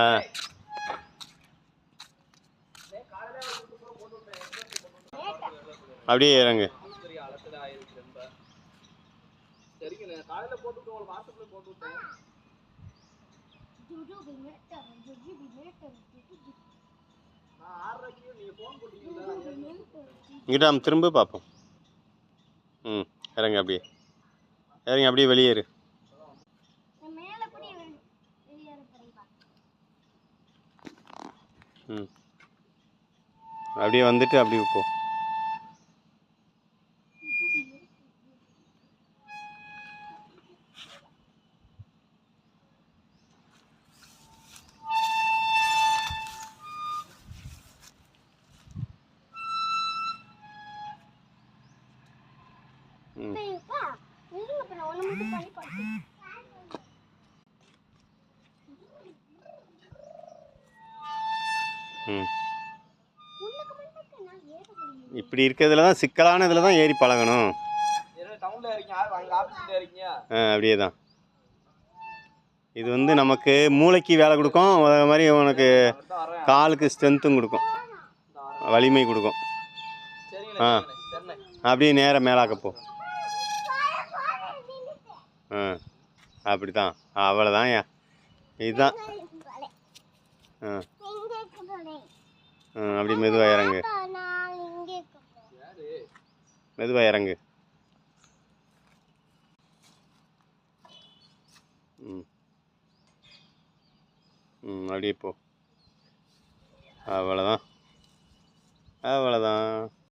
ஆ அப்படியே இறங்கு. இங்கிட்ட நம்ம திரும்ப பார்ப்போம். ம் இறங்கு அப்படியே இறங்கி அப்படியே வெளியேறு. ம் அப்படியே வந்துட்டு அப்படியே போ. ம் ம் இப்படி இருக்கிறதுல தான் சிக்கலான இதில் தான் ஏறி பழகணும். அப்படியே தான் இது வந்து நமக்கு மூளைக்கு வேலை கொடுக்கும், அதே மாதிரி உனக்கு காலுக்கு ஸ்ட்ரென்த்தும் கொடுக்கும், வலிமை கொடுக்கும். ஆ அப்படியே நேராக மேலாக்கப்போ. ஆ அப்படி தான், அவ்வளோதான். இதுதான். ஆ அப்படி மெதுவாக இறங்கு, மெதுவாக இறங்கு. ம் ம் அப்படியே போ. அவ்வளோதான், அவ்வளோதான்.